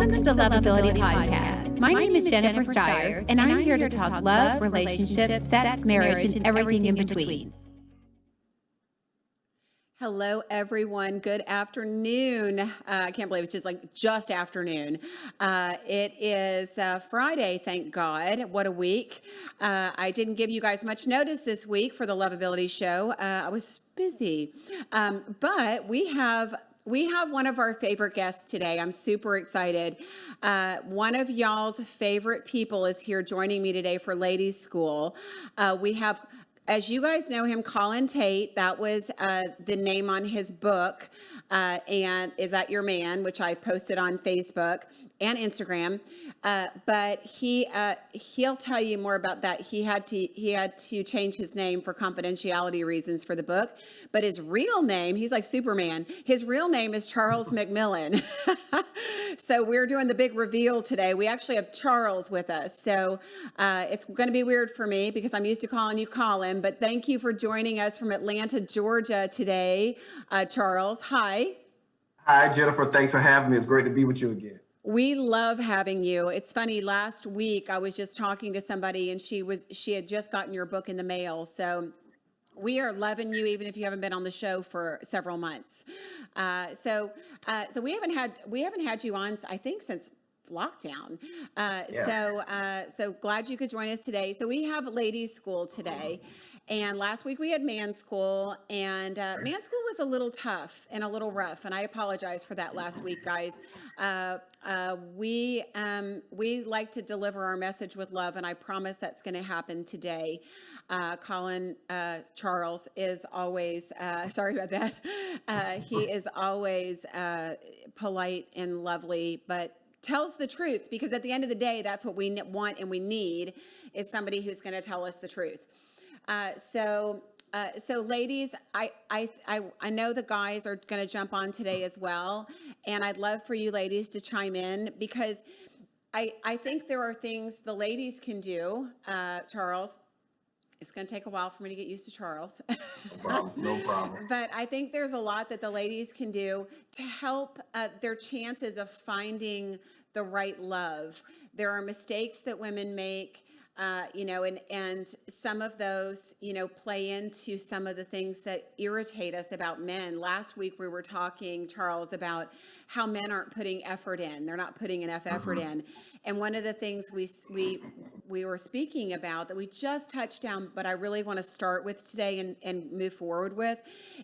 Welcome to the Lovability Podcast. My name is Jennifer Stiers, and I'm here to talk love, relationships, sex, marriage, and everything in between. Hello, everyone. Good afternoon. I can't believe it's just afternoon. It is Friday, thank God. What a week. I didn't give you guys much notice this week for the Lovability show. I was busy. But we have one of our favorite guests today. I'm super excited. One of y'all's favorite people is here joining me today for Ladies School. We have, as you guys know him, Colin Tate. That was the name on his book, and Is That Your Man, which I posted on Facebook and Instagram. But he'll tell you more about that. He had to change his name for confidentiality reasons for the book. But his real name, he's like Superman. His real name is Charles Mcmillan. So we're doing the big reveal today. We actually have Charles with us. So it's going to be weird for me because I'm used to calling you Colin. But thank you for joining us from Atlanta, Georgia today, Charles. Hi. Hi, Jennifer. Thanks for having me. It's great to be with you again. We love having you. It's funny, last week I was just talking to somebody and she had just gotten your book in the mail. So we are loving you even if you haven't been on the show for several months. So we haven't had you on, I think, since lockdown. So glad you could join us today. So we have Ladies School today. And last week we had Man School, and Man School was a little tough and a little rough, and I apologize for that last week, guys. We like to deliver our message with love, and I promise that's going to happen today. Charles is always, sorry about that. He is always polite and lovely, but tells the truth, because at the end of the day, that's what we want and we need, is somebody who's going to tell us the truth. So ladies, I know the guys are going to jump on today as well. And I'd love for you ladies to chime in, because I think there are things the ladies can do. Charles, it's going to take a while for me to get used to Charles. No problem. But I think there's a lot that the ladies can do to help their chances of finding the right love. There are mistakes that women make. And some of those, play into some of the things that irritate us about men. Last week, we were talking, Charles, about how men aren't putting effort in. They're not putting enough effort in. And one of the things we were speaking about that we just touched on, but I really want to start with today and move forward with,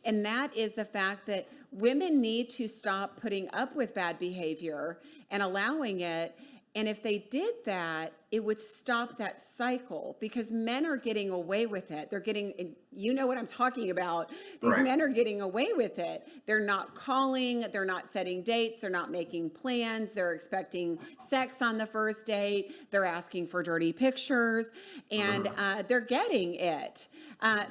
and that is the fact that women need to stop putting up with bad behavior and allowing it. And if they did that, it would stop that cycle, because men are getting away with it. They're getting, you know what I'm talking about. These Right. men are getting away with it. They're not calling, they're not setting dates, they're not making plans, they're expecting sex on the first date, they're asking for dirty pictures, and they're getting it.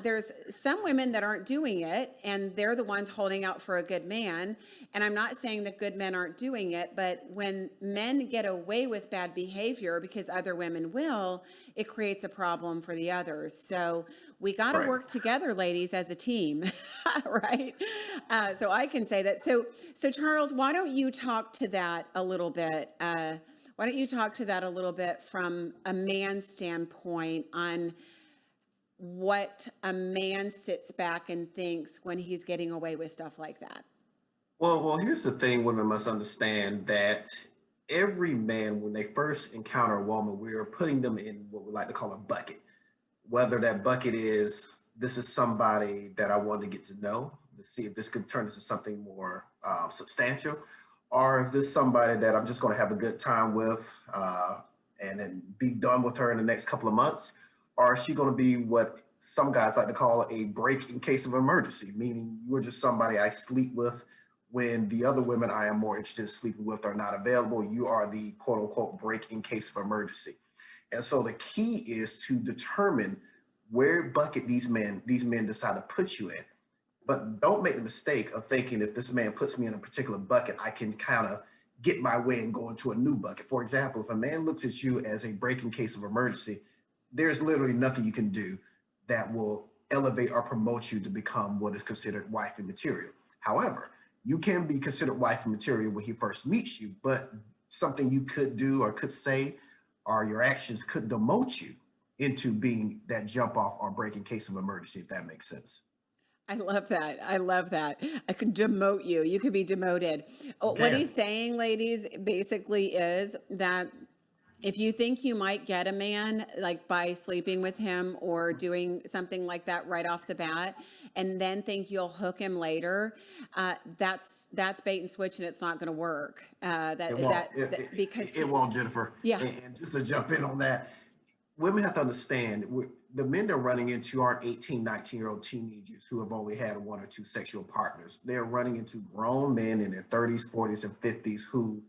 There's some women that aren't doing it, and they're the ones holding out for a good man. And I'm not saying that good men aren't doing it, but when men get away with bad behavior because other women will, it creates a problem for the others. So we got to work together, ladies, as a team, right? So I can say that. So Charles, why don't you talk to that a little bit? Why don't you talk to that a little bit from a man's standpoint on what a man sits back and thinks when he's getting away with stuff like that? Well, here's the thing women must understand, that every man, when they first encounter a woman, we're putting them in what we like to call a bucket. Whether that bucket is, this is somebody that I want to get to know, to see if this could turn into something more substantial, or is this somebody that I'm just going to have a good time with and then be done with her in the next couple of months? Or is she going to be what some guys like to call a break in case of emergency, meaning you're just somebody I sleep with when the other women I am more interested in sleeping with are not available. You are the quote unquote break in case of emergency. And so the key is to determine where bucket these men decide to put you in. But don't make the mistake of thinking if this man puts me in a particular bucket, I can kind of get my way and go into a new bucket. For example, if a man looks at you as a break in case of emergency, there's literally nothing you can do that will elevate or promote you to become what is considered wifey material. However, you can be considered wifey material when he first meets you, but something you could do or could say, or your actions could demote you into being that jump off or break in case of emergency, if that makes sense. I love that. I love that. I could demote you. You could be demoted. You What can. he's saying, ladies, basically is that if you think you might get a man like by sleeping with him or doing something like that right off the bat, and then think you'll hook him later, that's bait and switch, and it's not going to work. It won't. Because It won't, Jennifer. yeah, And just to jump in on that, women have to understand the men they're running into aren't 18, 19-year-old teenagers who have only had one or two sexual partners. They're running into grown men in their 30s, 40s, and 50s who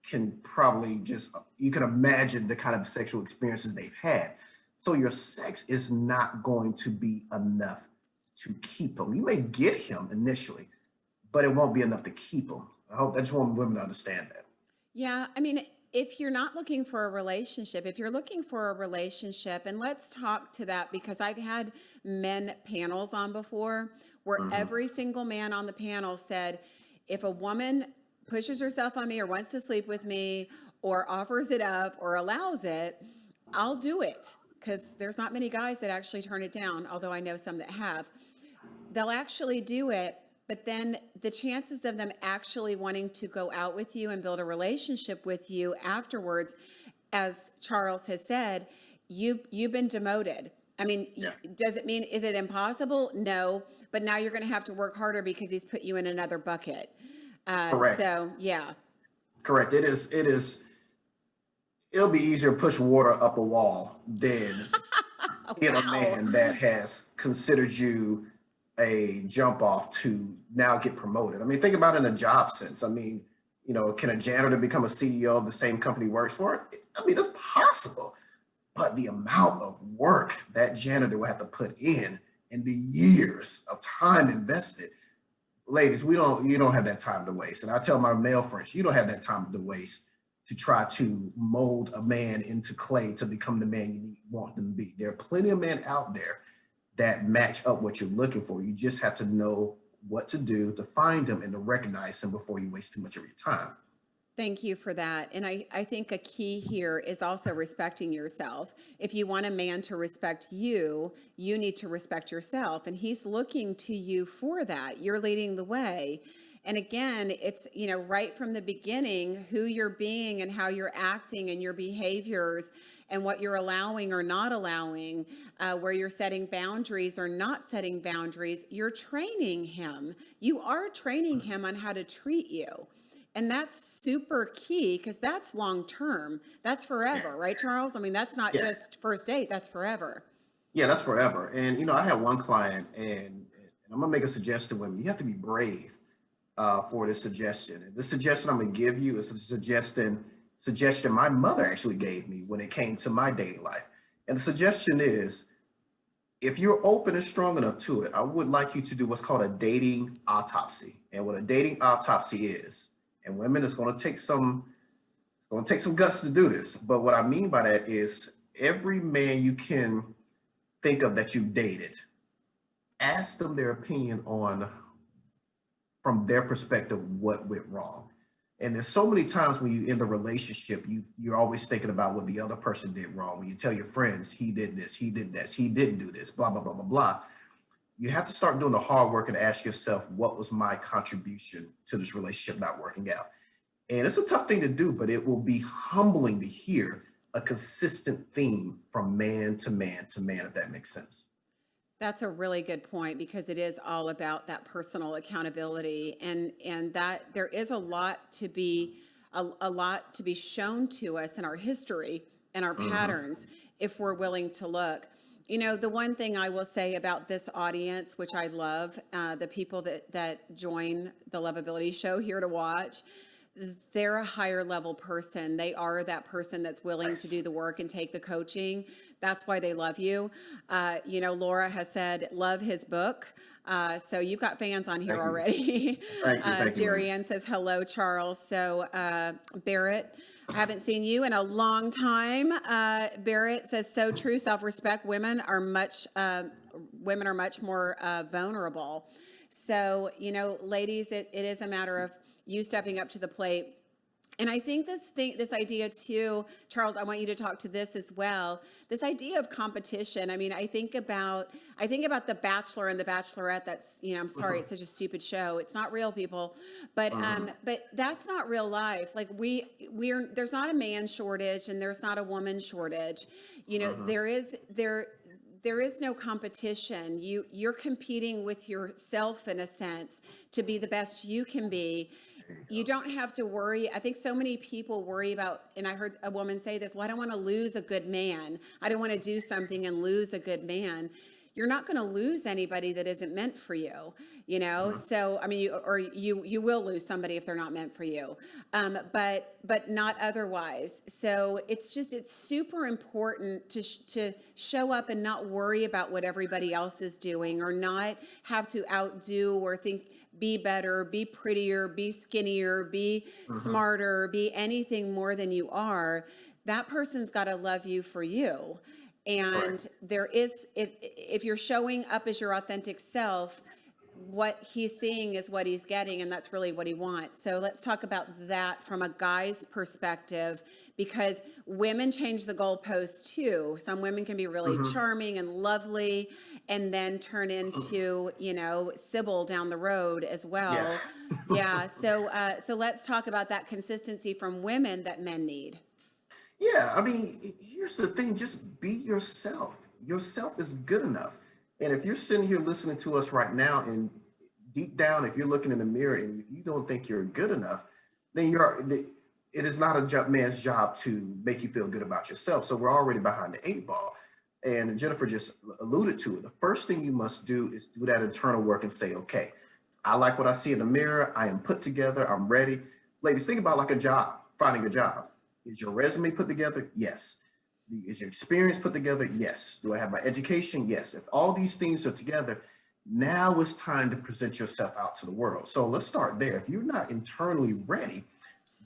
can probably just, you can imagine the kind of sexual experiences they've had. So your sex is not going to be enough to keep them. You may get him initially, but it won't be enough to keep them. I just want women to understand that. yeah. I mean, if you're not looking for a relationship, if you're looking for a relationship, and let's talk to that because I've had men panels on before where every single man on the panel said, if a woman pushes herself on me or wants to sleep with me or offers it up or allows it, I'll do it. Because there's not many guys that actually turn it down, although I know some that have. They'll actually do it, but then the chances of them actually wanting to go out with you and build a relationship with you afterwards, as Charles has said, you've been demoted. I mean, Yeah. does it mean, is it impossible? No, but now you're going to have to work harder because he's put you in another bucket. Correct. So yeah. Correct. It is. It'll be easier to push water up a wall than get a man that has considered you a jump off to now get promoted. I mean, think about it in a job sense. I mean, can a janitor become a CEO of the same company he works for? I mean, it's possible, but the amount of work that janitor will have to put in and the years of time invested, ladies, you don't have that time to waste. And I tell my male friends, you don't have that time to waste to try to mold a man into clay to become the man you want them to be. There are plenty of men out there that match up what you're looking for. You just have to know what to do to find them and to recognize them before you waste too much of your time. Thank you for that. And I think a key here is also respecting yourself. If you want a man to respect you, you need to respect yourself. And he's looking to you for that. You're leading the way. And again, it's, right from the beginning, who you're being and how you're acting and your behaviors and what you're allowing or not allowing, where you're setting boundaries or not setting boundaries, you're training him. You are training him on how to treat you. And that's super key because that's long term. That's forever, right, Charles? I mean, that's not just first date, that's forever. Yeah, that's forever. And I had one client, and I'm gonna make a suggestion to women. You have to be brave for this suggestion. And the suggestion I'm gonna give you is a suggestion my mother actually gave me when it came to my dating life. And the suggestion is, if you're open and strong enough to it, I would like you to do what's called a dating autopsy. And what a dating autopsy is, and women, it's going to take some guts to do this. But what I mean by that is every man you can think of that you dated, ask them their opinion on, from their perspective, what went wrong. And there's so many times when you in a relationship, you're always thinking about what the other person did wrong. When you tell your friends, he did this, he did this, he didn't do this, blah, blah, blah, blah, blah. You have to start doing the hard work and ask yourself, what was my contribution to this relationship not working out? And it's a tough thing to do, but it will be humbling to hear a consistent theme from man to man to man, if that makes sense. That's a really good point because it is all about that personal accountability and that there is a lot to be shown to us in our history and our patterns if we're willing to look. The one thing I will say about this audience, which I love, the people that join the Lovability Show here to watch, they're a higher level person. They are that person that's willing to do the work and take the coaching. That's why they love you. Laura has said, love his book. So you've got fans on here already. Thank you. Jerry Ann says, hello, Charles. So Barrett, I haven't seen you in a long time. Barrett says, so true. Self-respect. Women are much more vulnerable. So, ladies, it is a matter of you stepping up to the plate And I think this idea too, Charles, I want you to talk to this as well. This idea of competition. I mean, I think about The Bachelor and The Bachelorette. That's, I'm sorry, Mhm, it's such a stupid show. It's not real, people. mhm, But that's not real life. Like there's not a man shortage and there's not a woman shortage. mhm. There is no competition. You're competing with yourself in a sense to be the best you can be. There you You go. don't have to worry. I think so many people worry about, and I heard a woman say this, well, I don't want to lose a good man. I don't want to do something and lose a good man. You're not going to lose anybody that isn't meant for you, Mhm. So I mean, you will lose somebody if they're not meant for you, but not otherwise. So it's super important to show up and not worry about what everybody else is doing, or not have to outdo or think, be better, be prettier, be skinnier, be Mhm. smarter, be anything more than you are. That person's got to love you for you. Correct. And there is, if you're showing up as your authentic self, what he's seeing is what he's getting, and that's really what he wants. So let's talk about that from a guy's perspective, because women change the goalposts too. Some women can be really Mhm. charming and lovely and then turn into, Sybil down the road as Yeah. well. Yeah. So let's talk about that consistency from women that men need. Yeah, I mean, here's the thing, just be yourself. Yourself is good enough. And if you're sitting here listening to us right now, and deep down, if you're looking in the mirror and if you don't think you're good enough, then it is not a man's job to make you feel good about yourself. So we're already behind the eight ball. And Jennifer just alluded to it. The first thing you must do is do that internal work and say, okay, I like what I see in the mirror. I am put together. I'm ready. Ladies, think about like a job, finding a job. Is your resume put together? Yes. Is your experience put together? Yes. Do I have my education? Yes. If all these things are together, now it's time to present yourself out to the world. So let's start there. If you're not internally ready,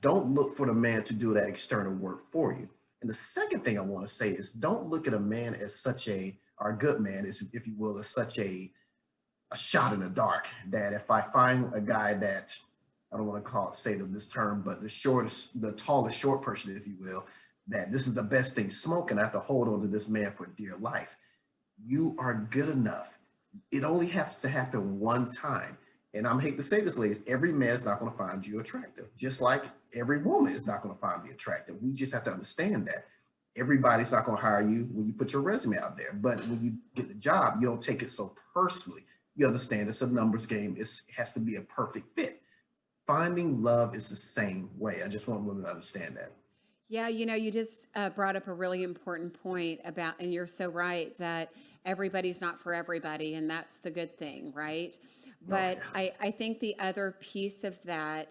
don't look for the man to do that external work for you. And the second thing I want to say is don't look at a man as such or a good man, as if you will, as such a shot in the dark. That if I find a guy that, I don't want to say this term, but the tallest short person, if you will, that this is the best thing smoking, I have to hold on to this man for dear life. You are good enough. It only has to happen one time. And I'm hate to say this, ladies, every man's not going to find you attractive, just like every woman is not going to find me attractive. We just have to understand that. Everybody's not going to hire you when you put your resume out there. But when you get the job, you don't take it so personally. You understand it's a numbers game. It has to be a perfect fit. Finding love is the same way. I just want women to understand that. Yeah, you just brought up a really important point about, and you're so right that everybody's not for everybody, and that's the good thing, right? Oh But yeah. I think the other piece of that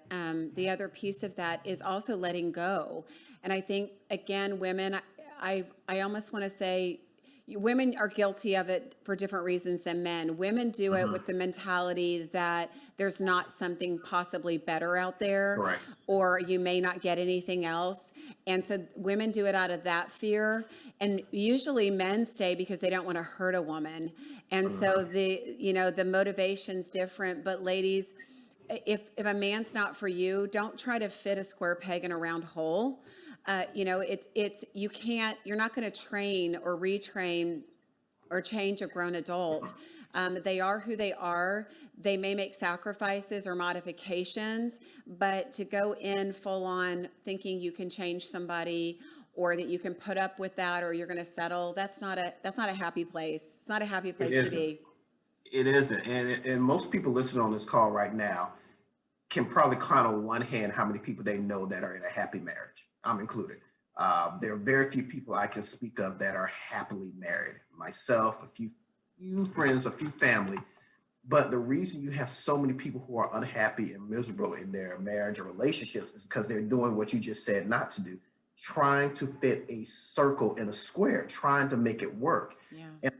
is also letting go. And I think, again, women, I almost want to say, women are guilty of it for different reasons than men. Women do it Mhm. with the mentality that there's not something possibly better out there, Correct. or you may not get anything else. And so women do it out of that fear. And usually men stay because they don't want to hurt a woman. And so Mhm. the motivation's different. But ladies, if a man's not for you, don't try to fit a square peg in a round hole. You're not going to train or retrain or change a grown adult. They are who they are. They may make sacrifices or modifications, but to go in full on thinking you can change somebody, or that you can put up with that, or you're going to settle, that's not a happy place. It's not a happy It place to isn't. be. It isn't. And most people listening on this call right now can probably count on one hand how many people they know that are in a happy marriage. I'm included. There are very few people I can speak of that are happily married. Myself, few friends, a few family. But the reason you have so many people who are unhappy and miserable in their marriage or relationships is because they're doing what you just said not to do, trying to fit a circle in a square, trying to make it work. Yeah. And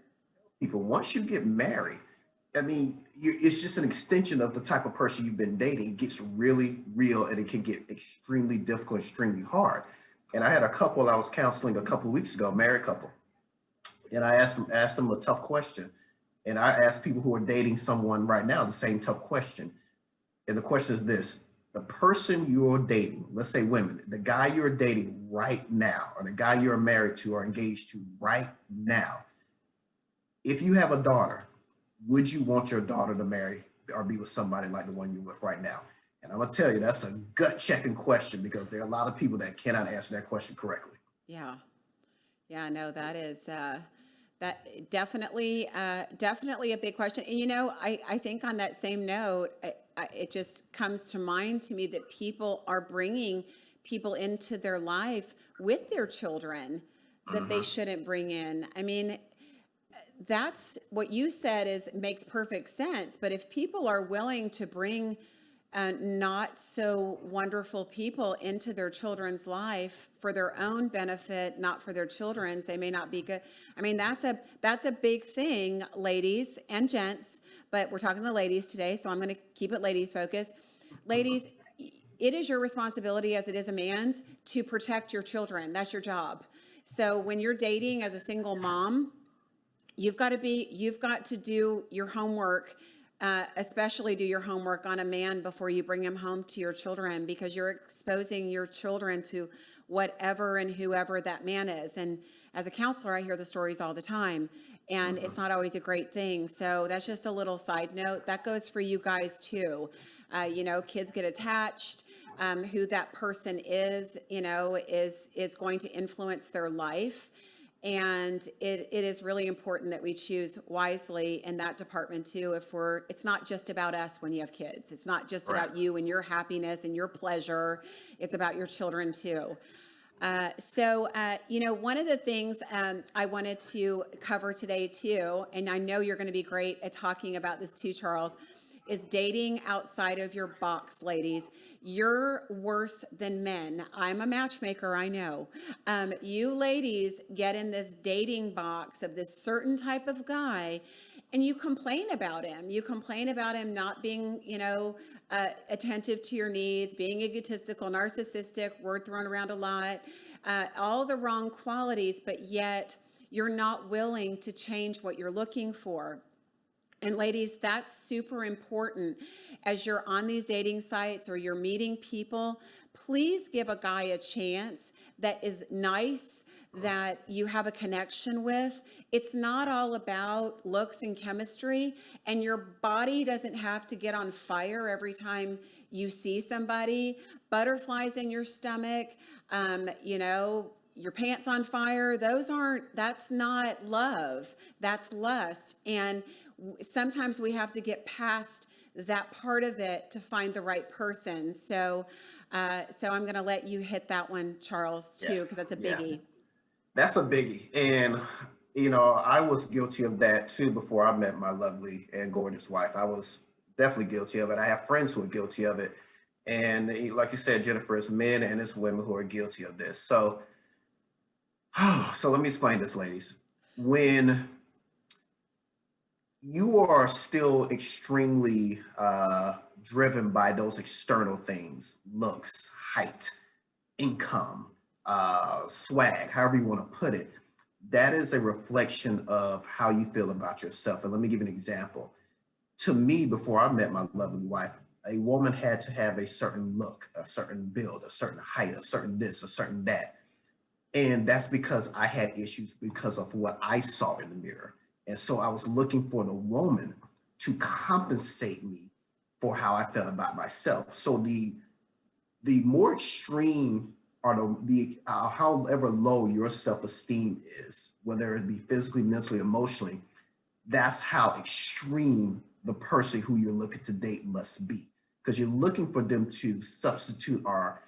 people, once you get married, I mean, it's just an extension of the type of person you've been dating. It gets really real and it can get extremely difficult, extremely hard. And I had a couple I was counseling a couple of weeks ago, married couple, and I asked them a tough question. And I ask people who are dating someone right now the same tough question. And the question is this: the person you're dating, let's say women, the guy you're dating right now, or the guy you're married to or engaged to right now, if you have a daughter, would you want your daughter to marry or be with somebody like the one you're with right now? And I'm gonna tell you, that's a gut checking question, because there are a lot of people that cannot answer that question correctly. Yeah. Yeah, no, that is that definitely definitely a big question. And I think on that same note, it just comes to mind to me that people are bringing people into their life with their children that they shouldn't bring in. I mean, that's what you said makes perfect sense. But if people are willing to bring not so wonderful people into their children's life for their own benefit, not for their children's, they may not be good. I mean, that's a big thing, ladies and gents, but we're talking to the ladies today, so I'm going to keep it ladies focused. Ladies, it is your responsibility, as it is a man's, to protect your children. That's your job. So when you're dating as a single mom, you've got to do your homework, especially do your homework on a man before you bring him home to your children, because you're exposing your children to whatever and whoever that man is. And as a counselor, I hear the stories all the time, and it's not always a great thing. So that's just a little side note. That goes for you guys too. Kids get attached. Who that person is going to influence their life. And it is really important that we choose wisely in that department too. It's not just about us when you have kids. It's not just about you and your happiness and your pleasure. It's about your children too. One of the things I wanted to cover today too, and I know you're going to be great at talking about this too, Charles, is dating outside of your box, ladies. You're worse than men. I'm a matchmaker, I know. You ladies get in this dating box of this certain type of guy, and you complain about him. You complain about him not being, attentive to your needs, being egotistical, narcissistic, word thrown around a lot, all the wrong qualities, but yet you're not willing to change what you're looking for. And ladies, that's super important. As you're on these dating sites or you're meeting people, please give a guy a chance that is nice, that you have a connection with. It's not all about looks and chemistry, and your body doesn't have to get on fire every time you see somebody. Butterflies in your stomach, your pants on fire, that's not love, that's lust. And sometimes we have to get past that part of it to find the right person. So I'm going to let you hit that one, Charles, too, because that's a biggie. Yeah. That's a biggie. And, I was guilty of that too before I met my lovely and gorgeous wife. I was definitely guilty of it. I have friends who are guilty of it. And like you said, Jennifer, it's men and it's women who are guilty of this. So let me explain this, ladies. When you are still extremely driven by those external things, looks, height, income, swag, however you want to put it, that is a reflection of how you feel about yourself. And let me give you an example. To me, before I met my lovely wife, a woman had to have a certain look, a certain build, a certain height, a certain this, a certain that. And that's because I had issues because of what I saw in the mirror. And so I was looking for the woman to compensate me for how I felt about myself. So the more extreme or however low your self-esteem is, whether it be physically, mentally, emotionally, that's how extreme the person who you're looking to date must be. Because you're looking for them to substitute or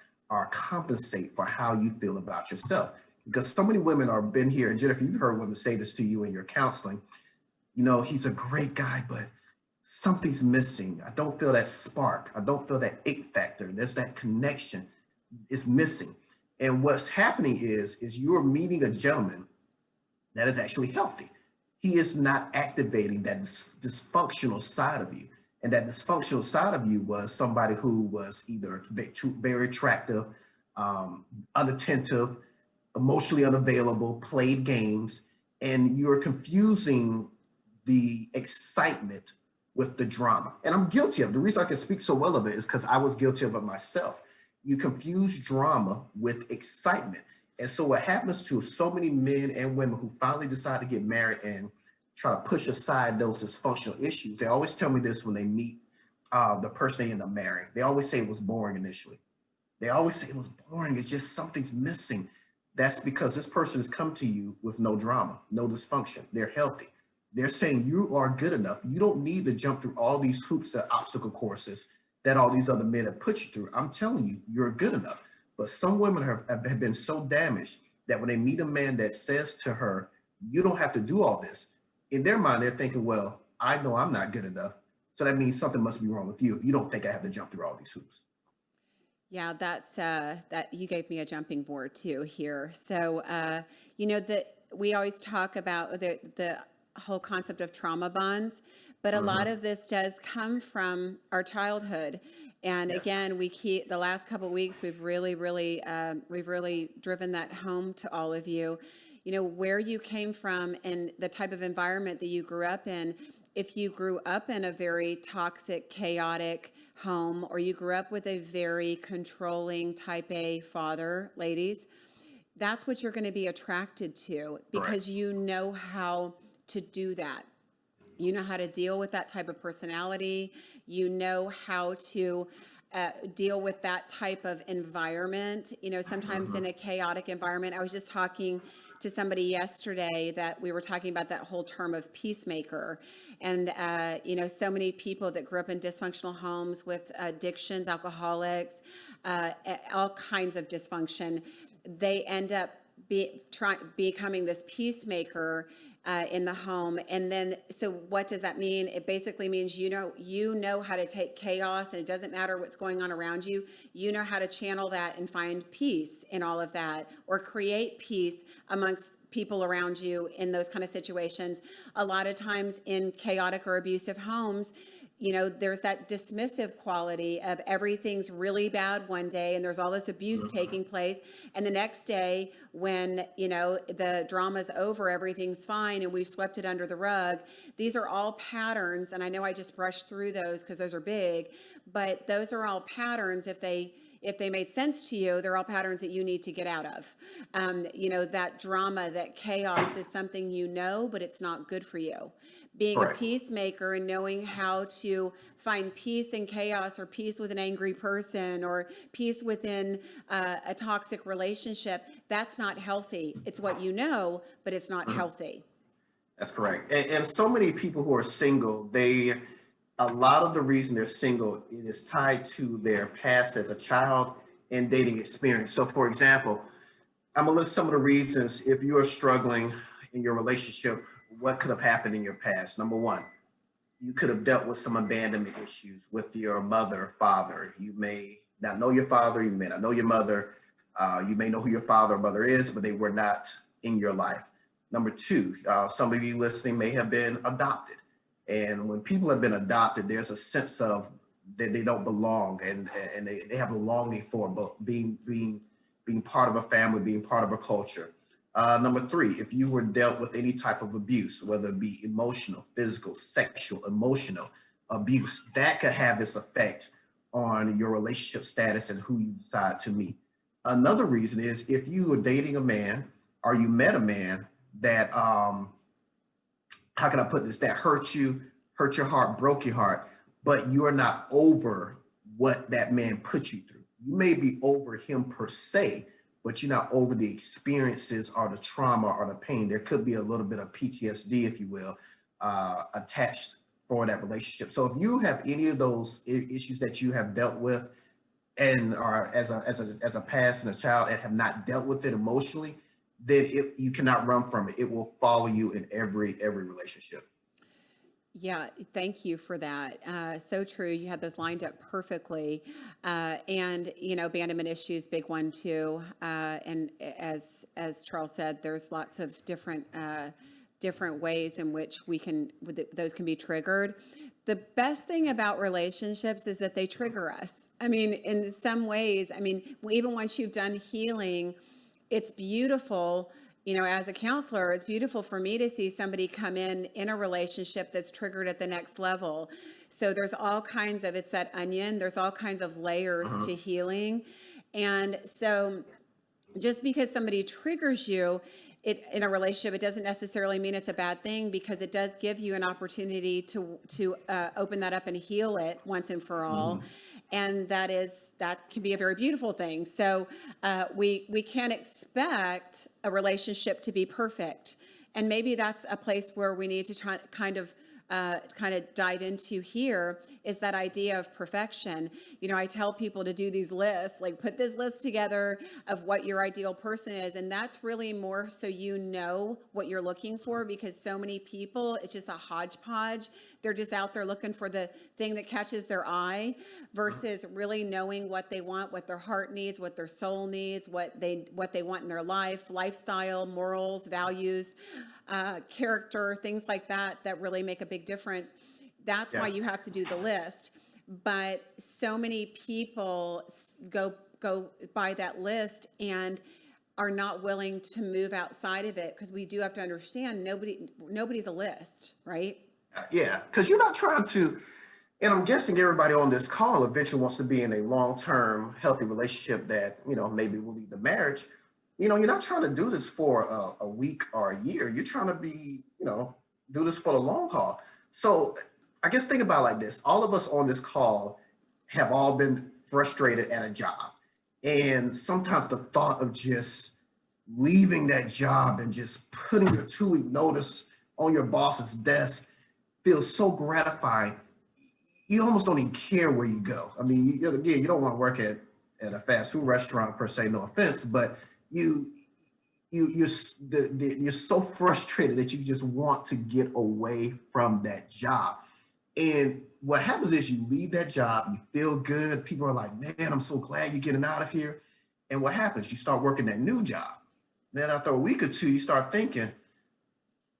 compensate for how you feel about yourself. Because so many women are been here, and Jennifer, you've heard women say this to you in your counseling. He's a great guy, but something's missing. I don't feel that spark. I don't feel that it factor. There's that connection is missing. And what's happening is you're meeting a gentleman that is actually healthy. He is not activating that dysfunctional side of you. And that dysfunctional side of you was somebody who was either very attractive, unattentive, emotionally unavailable, played games, and you're confusing the excitement with the drama. And I'm guilty of it. The reason I can speak so well of it is because I was guilty of it myself. You confuse drama with excitement. And so what happens to so many men and women who finally decide to get married and try to push aside those dysfunctional issues, they always tell me this when they meet the person they end up marrying. They always say it was boring initially. They always say it was boring. It's just something's missing. That's because this person has come to you with no drama, no dysfunction. They're healthy. They're saying you are good enough. You don't need to jump through all these hoops and obstacle courses that all these other men have put you through. I'm telling you, you're good enough. But some women have been so damaged that when they meet a man that says to her, you don't have to do all this, in their mind, they're thinking, well, I know I'm not good enough. So that means something must be wrong with you if you don't think I have to jump through all these hoops. Yeah, that's that you gave me a jumping board too here. So that we always talk about the whole concept of trauma bonds, but a lot of this does come from our childhood. And Yes. again, we keep the last couple of weeks, we've really driven that home to all of you. Where you came from and the type of environment that you grew up in. If you grew up in a very toxic, chaotic home, or you grew up with a very controlling type A father, ladies, that's what you're going to be attracted to because Correct. you know how to do that. You know how to deal with that type of personality. You know how to deal with that type of environment. Sometimes in a chaotic environment, I was just talking to somebody yesterday that we were talking about that whole term of peacemaker. And, so many people that grew up in dysfunctional homes with addictions, alcoholics, all kinds of dysfunction, they end up becoming this peacemaker in the home. And then, so what does that mean? It basically means, you know how to take chaos, and it doesn't matter what's going on around you. You know how to channel that and find peace in all of that, or create peace amongst people around you in those kind of situations. A lot of times in chaotic or abusive homes, there's that dismissive quality of everything's really bad one day and there's all this abuse taking place. And the next day when, the drama's over, everything's fine and we've swept it under the rug. These are all patterns. And I know I just brushed through those because those are big, but those are all patterns. If they made sense to you, they're all patterns that you need to get out of. That drama, that chaos is something but it's not good for you. Being Correct. a peacemaker and knowing how to find peace in chaos, or peace with an angry person, or peace within a toxic relationship, that's not healthy. It's what you know, but it's not healthy. That's correct. And so many people who are single, a lot of the reason they're single, it is tied to their past as a child and dating experience. So for example, I'm gonna list some of the reasons if you are struggling in your relationship, what could have happened in your past. Number one, you could have dealt with some abandonment issues with your mother, father. You may not know your father, you may not know your mother, you may know who your father or mother is, but they were not in your life. Number two, some of you listening may have been adopted. And when people have been adopted, there's a sense of that they don't belong, and they have a longing for being part of a family, being part of a culture. Number three, if you were dealt with any type of abuse, whether it be emotional, physical, sexual, emotional abuse, that could have this effect on your relationship status and who you decide to meet. Another reason is if you were dating a man or you met a man that, how can I put this, that hurt your heart, broke your heart, but you are not over what that man put you through. You may be over him per se, but you're not over the experiences or the trauma or the pain. There could be a little bit of PTSD, if you will, attached for that relationship. So if you have any of those issues that you have dealt with and are as a past and a child and have not dealt with it emotionally, then you cannot run from it. It will follow you in every relationship. Yeah, thank you for that. So true. You had those lined up perfectly. And, abandonment issues, big one too. And as Charles said, there's lots of different ways in which those can be triggered. The best thing about relationships is that they trigger us. I mean, in some ways, even once you've done healing, it's beautiful, as a counselor, it's beautiful for me to see somebody come in a relationship that's triggered at the next level. So there's all kinds of, it's that onion, there's all kinds of layers Uh-huh. to healing. And so just because somebody triggers you in a relationship, it doesn't necessarily mean it's a bad thing, because it does give you an opportunity to open that up and heal it once and for all. Mhm. And that can be a very beautiful thing. So we can't expect a relationship to be perfect. And maybe that's a place where we need to try kind of dive into here, is that idea of perfection. I tell people to do these lists, like put this list together of what your ideal person is. And that's really more so what you're looking for, because so many people, it's just a hodgepodge. They're just out there looking for the thing that catches their eye, versus really knowing what they want, what their heart needs, what their soul needs, what they want in their life, lifestyle, morals, values, character, things like that really make a big difference. That's why Yeah. you have to do the list. But so many people go by that list and are not willing to move outside of it, because we do have to understand nobody's a list, right? Yeah, because you're not trying to, and I'm guessing everybody on this call eventually wants to be in a long-term healthy relationship that, maybe will lead to marriage. You're not trying to do this for a week or a year. You're trying to do this for the long haul. So I guess think about it like this. All of us on this call have all been frustrated at a job. And sometimes the thought of just leaving that job and just putting your 2-week notice on your boss's desk feels so gratifying. You almost don't even care where you go. I mean, again, you don't want to work at a fast food restaurant per se, no offense, but you're so frustrated that you just want to get away from that job. And what happens is you leave that job, you feel good. People are like, man, I'm so glad you're getting out of here. And what happens? You start working that new job. Then after a week or two, you start thinking,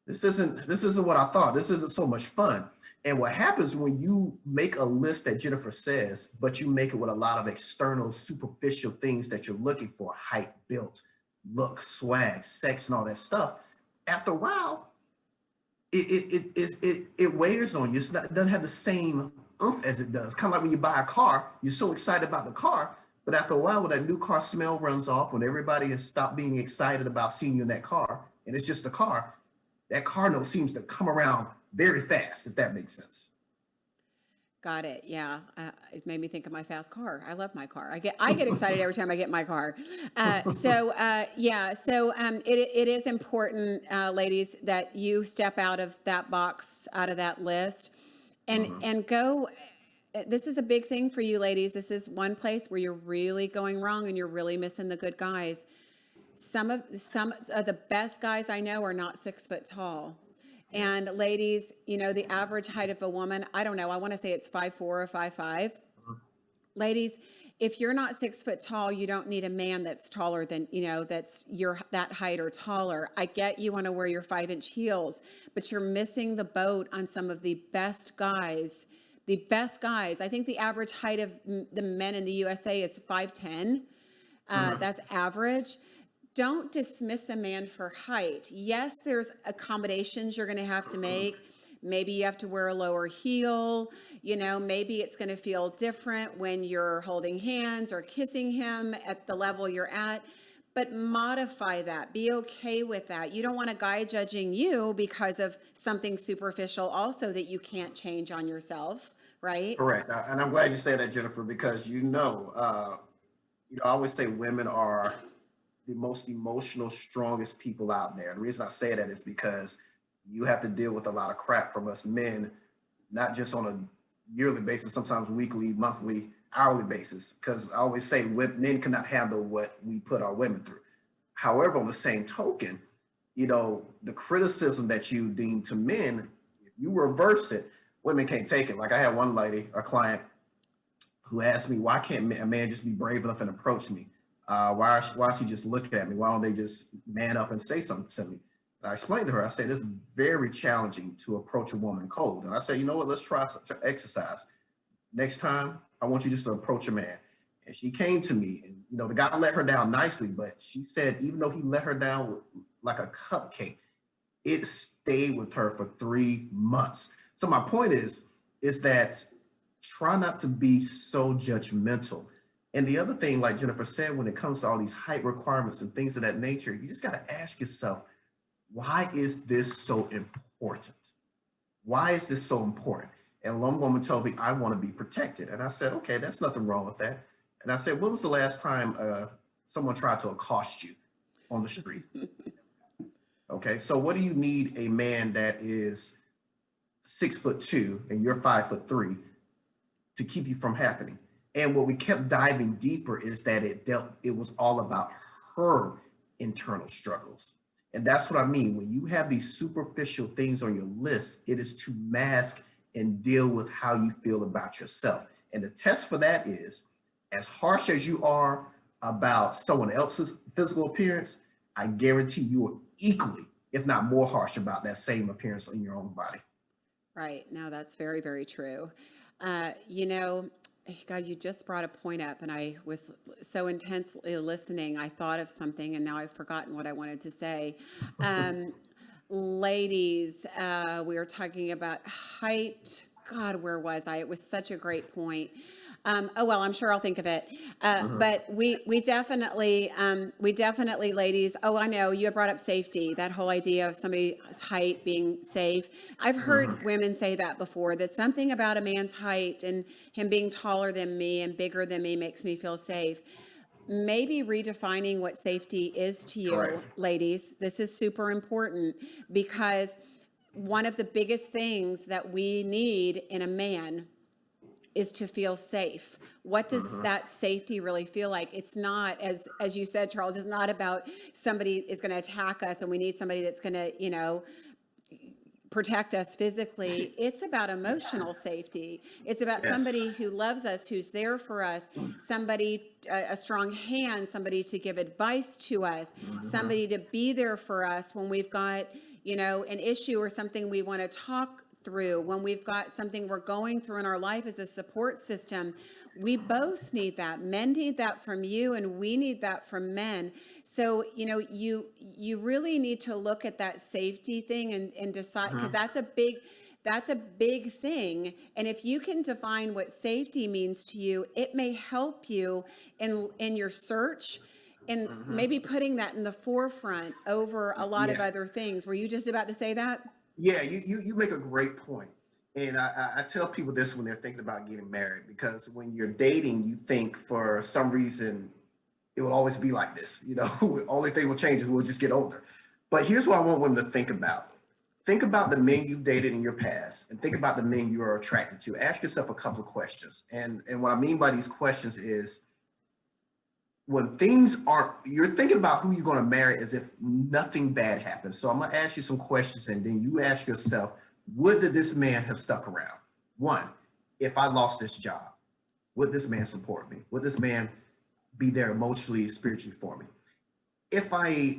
this isn't what I thought. This isn't so much fun. And what happens when you make a list that Jennifer says, but you make it with a lot of external, superficial things that you're looking for: height, built, look, swag, sex, and all that stuff. After a while, it wears on you. It doesn't have the same oomph as it does. Kind of like when you buy a car, you're so excited about the car, but after a while, when that new car smell runs off, when everybody has stopped being excited about seeing you in that car, and it's just a car, that car note seems to come around very fast, if that makes sense. Got it. Yeah. It made me think of my fast car. I love my car. I get excited every time I get my car. Yeah. So it is important, ladies, that you step out of that box, out of that list, Mhm. and go. This is a big thing for you, ladies. This is one place where you're really going wrong and you're really missing the good guys. Some of the best guys I know are not 6 foot tall. And Yes. ladies, the average height of a woman, I don't know, I want to say it's 5'4" or 5'5". Mhm. Ladies, if you're not 6 foot tall, you don't need a man that's taller than, that's that height or taller. I get you want to wear your 5-inch heels, but you're missing the boat on some of the best guys. The best guys. I think the average height of the men in the USA is 5'10". Mhm. That's average. Don't dismiss a man for height. Yes, there's accommodations you're going to have to make. Maybe you have to wear a lower heel. Maybe it's going to feel different when you're holding hands or kissing him at the level you're at. But modify that. Be okay with that. You don't want a guy judging you because of something superficial also that you can't change on yourself, right? Correct. And I'm glad you say that, Jennifer, because I always say women are the most emotional, strongest people out there. The reason I say that is because you have to deal with a lot of crap from us men, not just on a yearly basis, sometimes weekly, monthly, hourly basis. Because I always say men cannot handle what we put our women through. However, on the same token, the criticism that you deem to men, if you reverse it, women can't take it. Like I had one lady, a client, who asked me, why can't a man just be brave enough and approach me? Why she just look at me? Why don't they just man up and say something to me? And I explained to her, I said, it's very challenging to approach a woman cold. And I said, you know what, let's try to exercise. Next time, I want you just to approach a man. And she came to me, and the guy let her down nicely, but she said even though he let her down like a cupcake, it stayed with her for 3 months. So my point is that try not to be so judgmental. And the other thing, like Jennifer said, when it comes to all these height requirements and things of that nature, you just got to ask yourself, why is this so important? Why is this so important? And one woman told me, I want to be protected. And I said, okay, that's nothing wrong with that. And I said, when was the last time someone tried to accost you on the street? Okay, so what do you need a man that is 6'2" and you're 5'3" to keep you from happening? And what we kept diving deeper is that it was all about her internal struggles. And that's what I mean. When you have these superficial things on your list, it is to mask and deal with how you feel about yourself. And the test for that is, as harsh as you are about someone else's physical appearance, I guarantee you are equally, if not more harsh about that same appearance in your own body. Right. No, that's very, very true. God, you just brought a point up, and I was so intensely listening. I thought of something, and now I've forgotten what I wanted to say. Ladies, we were talking about height. God, where was I? It was such a great point. Oh well, I'm sure I'll think of it. But we definitely, ladies. Oh, I know you had brought up safety. That whole idea of somebody's height being safe. I've heard women say that before. That something about a man's height and him being taller than me and bigger than me makes me feel safe. Maybe redefining what safety is to you, Correct. ladies. This is super important because one of the biggest things that we need in a man is to feel safe. What does that safety really feel like? It's not, as you said, Charles, it's not about somebody is going to attack us and we need somebody that's going to, protect us physically. It's about emotional safety. It's about somebody who loves us, who's there for us, somebody, a strong hand, somebody to give advice to us, somebody to be there for us when we've got, an issue or something we want to talk through, when we've got something we're going through in our life as a support system. We both need that. Men need that from you, and we need that from men. So, you really need to look at that safety thing and decide, because that's a big thing. And if you can define what safety means to you, it may help you in your search, and maybe putting that in the forefront over a lot of other things. Were you just about to say that? Yeah, you make a great point. And I tell people this when they're thinking about getting married, because when you're dating, you think for some reason it will always be like this. The only thing will change is we'll just get older. But here's what I want women to think about. Think about the men you've dated in your past, and think about the men you are attracted to. Ask yourself a couple of questions. And what I mean by these questions is, when things aren't, you're thinking about who you're going to marry as if nothing bad happens. So I'm going to ask you some questions, and then you ask yourself, would this man have stuck around? One, if I lost this job, would this man support me? Would this man be there emotionally, spiritually for me? If I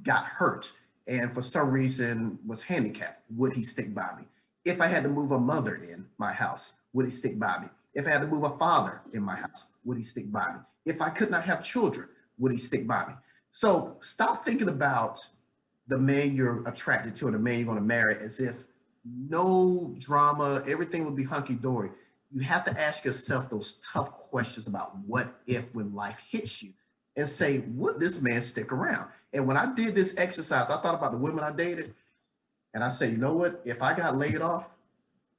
got hurt and for some reason was handicapped, would he stick by me? If I had to move a mother in my house, would he stick by me? If I had to move a father in my house, would he stick by me? If I could not have children, would he stick by me? So stop thinking about the man you're attracted to and the man you're going to marry as if no drama, everything would be hunky-dory. You have to ask yourself those tough questions about what if when life hits you, and say, would this man stick around? And when I did this exercise, I thought about the women I dated, and I said, you know what? If I got laid off,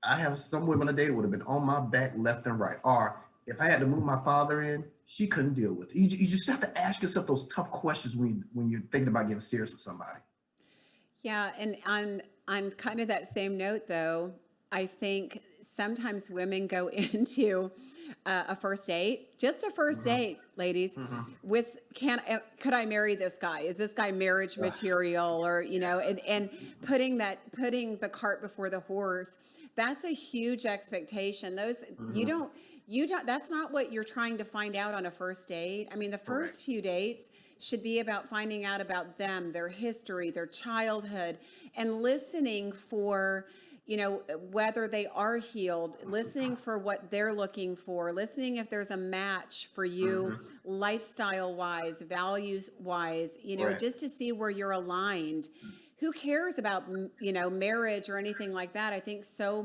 I have some women I dated would have been on my back left and right. Or if I had to move my father in, she couldn't deal with it. You just have to ask yourself those tough questions when you're thinking about getting serious with somebody. Yeah, and on kind of that same note, though, I think sometimes women go into a first date, just a first date, ladies, with could I marry this guy? Is this guy marriage material? Or and putting the cart before the horse. That's a huge expectation. Those you don't. That's not what you're trying to find out on a first date. I mean, the first few dates should be about finding out about them, their history, their childhood, and listening for, whether they are healed, listening for what they're looking for, listening if there's a match for you, lifestyle wise, values wise, Right. just to see where you're aligned. Who cares about, marriage or anything like that? I hear so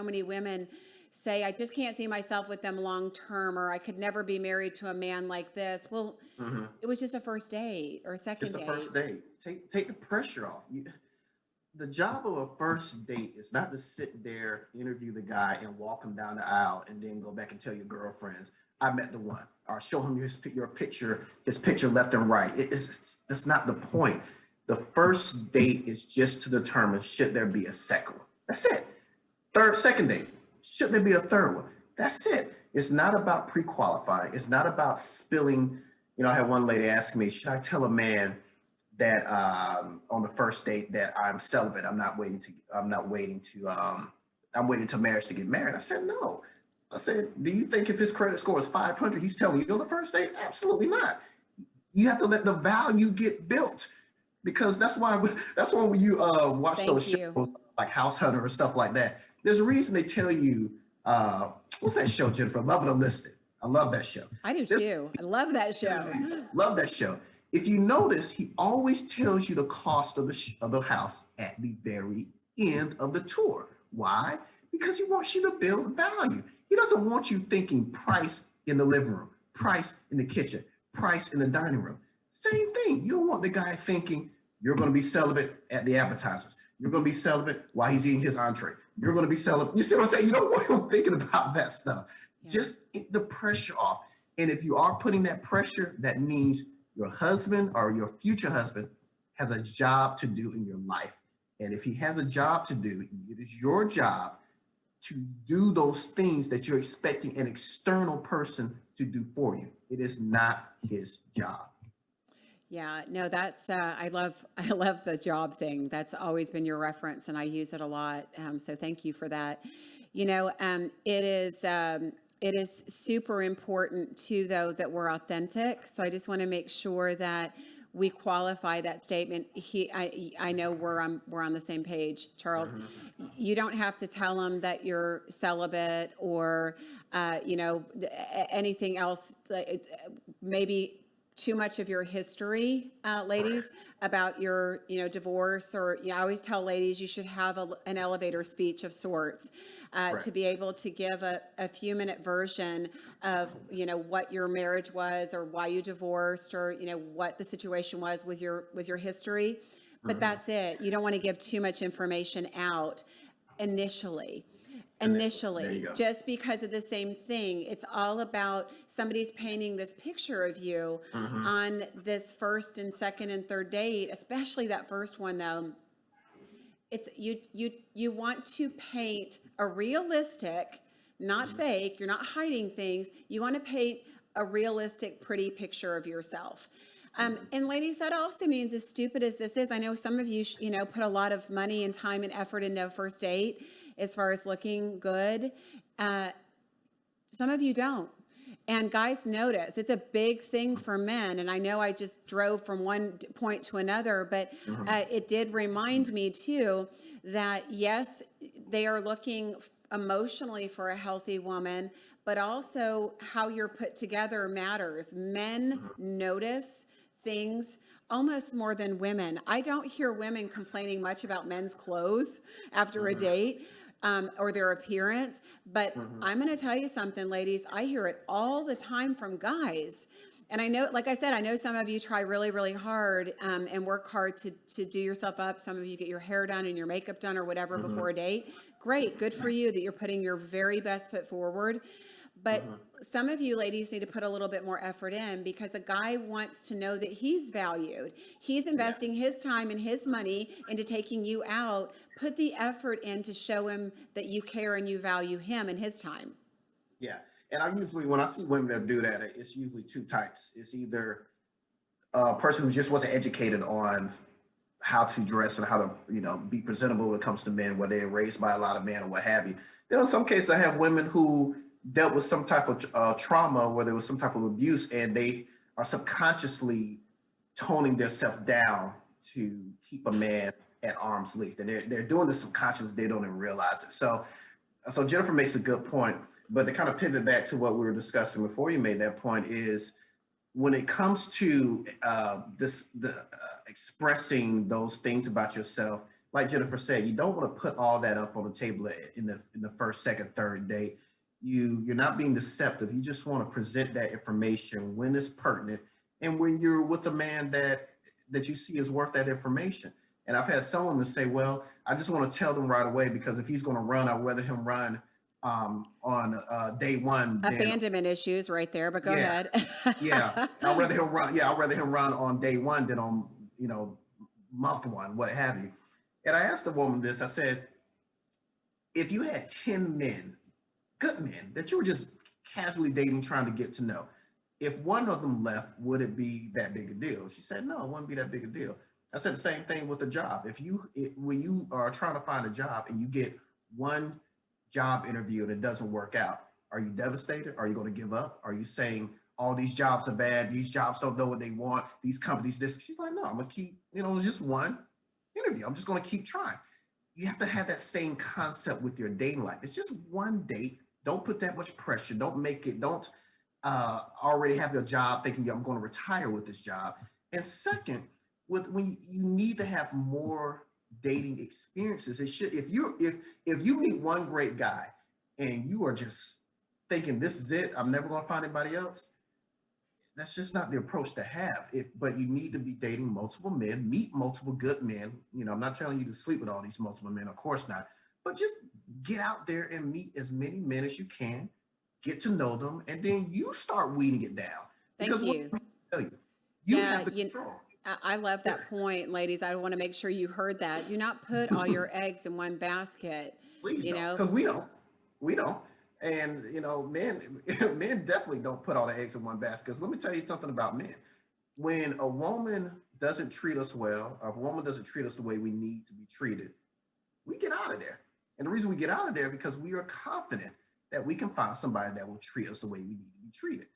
many women say, I just can't see myself with them long term, or I could never be married to a man like this. Well, it was just a first date or a second Just date. the first date. Take the pressure off. The job of a first date is not to sit there, interview the guy, and walk him down the aisle, and then go back and tell your girlfriends, "I met the one," or show him his picture left and right. That's not the point. The first date is just to determine, should there be a second one. That's it. Second date, should there be a third one? That's it. It's not about pre-qualifying. It's not about spilling. I had one lady ask me, should I tell a man that on the first date that I'm celibate? I'm waiting till marriage to get married. I said, no. I said, do you think if his credit score is 500, he's telling you on the first date? Absolutely not. You have to let the value get built. Because that's why when you watch those shows like House Hunter or stuff like that, there's a reason they tell you, what's that show, Jennifer? Love It or List It. I love that show. I do too. I love that show. Love that show. If you notice, he always tells you the cost of the house at the very end of the tour. Why? Because he wants you to build value. He doesn't want you thinking price in the living room, price in the kitchen, price in the dining room. Same thing. You don't want the guy thinking you're going to be celibate at the appetizers. You're going to be celibate while he's eating his entree. You're going to be celibate. You see what I'm saying? You don't want him thinking about that stuff. Yeah. Just get the pressure off. And if you are putting that pressure, that means your husband or your future husband has a job to do in your life. And if he has a job to do, it is your job to do those things that you're expecting an external person to do for you. It is not his job. Yeah, no, that's I love the job thing. That's always been your reference, and I use it a lot. So thank you for that. It is super important too, though, that we're authentic. So I just want to make sure that we qualify that statement. I know we're on the same page, Charles. You don't have to tell him that you're celibate or anything else. Maybe too much of your history, ladies, about your, divorce, or I always tell ladies you should have an elevator speech of sorts to be able to give a few-minute version of, what your marriage was, or why you divorced, or, what the situation was with your history. But that's it. You don't want to give too much information out initially, just because of the same thing. It's all about somebody's painting this picture of you on this first and second and third date, especially that first one, though. It's you want to paint a realistic, not fake. You're not hiding things. You want to paint a realistic, pretty picture of yourself. And ladies, that also means, as stupid as this is, I know some of you, put a lot of money and time and effort into a first date as far as looking good. Some of you don't. And guys notice. It's a big thing for men. And I know I just drove from one point to another, but it did remind me too that yes, they are looking emotionally for a healthy woman, but also how you're put together matters. Men notice things almost more than women. I don't hear women complaining much about men's clothes after a date. Or their appearance. But I'm going to tell you something, ladies. I hear it all the time from guys. And I know, like I said, I know some of you try really, really hard and work hard to do yourself up. Some of you get your hair done and your makeup done or whatever before a date. Great. Good for you that you're putting your very best foot forward. But some of you ladies need to put a little bit more effort in, because a guy wants to know that he's valued. He's investing his time and his money into taking you out. Put the effort in to show him that you care and you value him and his time. Yeah. And when I see women that do that, it's usually two types. It's either a person who just wasn't educated on how to dress and how to, be presentable when it comes to men, whether they're raised by a lot of men or what have you. Then in some cases, I have women who dealt with some type of trauma, where there was some type of abuse, and they are subconsciously toning themselves down to keep a man at arm's length, and they're doing this subconsciously. They don't even realize it. So Jennifer makes a good point, but to kind of pivot back to what we were discussing before you made that point is when it comes to expressing those things about yourself, like Jennifer said, you don't want to put all that up on the table in the first, second, third date. You're not being deceptive. You just want to present that information when it's pertinent and when you're with a man that you see is worth that information. And I've had someone to say, well, I just want to tell them right away because if he's going to run, I'd rather him run on day one. Abandonment issues right there, but go ahead. Yeah. I'd rather him run. Yeah. I'd rather him run on day one than on, month one, what have you. And I asked the woman this, I said, if you had 10 men, good men that you were just casually dating, trying to get to know, if one of them left, would it be that big a deal? She said, no, it wouldn't be that big a deal. I said the same thing with a job. When you are trying to find a job and you get one job interview and it doesn't work out, are you devastated? Are you going to give up? Are you saying all these jobs are bad? These jobs don't know what they want. These companies, this. She's like, no, I'm going to keep, just one interview. I'm just going to keep trying. You have to have that same concept with your dating life. It's just one date. Don't put that much pressure. Don't already have your job thinking I'm going to retire with this job. And second, when you need to have more dating experiences, it should, if you meet one great guy and you are just thinking this is it, I'm never going to find anybody else, that's just not the approach to have. But you need to be dating multiple men, meet multiple good men. I'm not telling you to sleep with all these multiple men, of course not, but just get out there and meet as many men as you can, get to know them, and then you start weeding it down. Thank you. You have the control. I love that point, ladies. I want to make sure you heard that. Do not put all your eggs in one basket. Please don't, because we don't. And men definitely don't put all the eggs in one basket. Because let me tell you something about men. When a woman doesn't treat us well, or if a woman doesn't treat us the way we need to be treated, we get out of there. And the reason we get out of there because we are confident that we can find somebody that will treat us the way we need to be treated.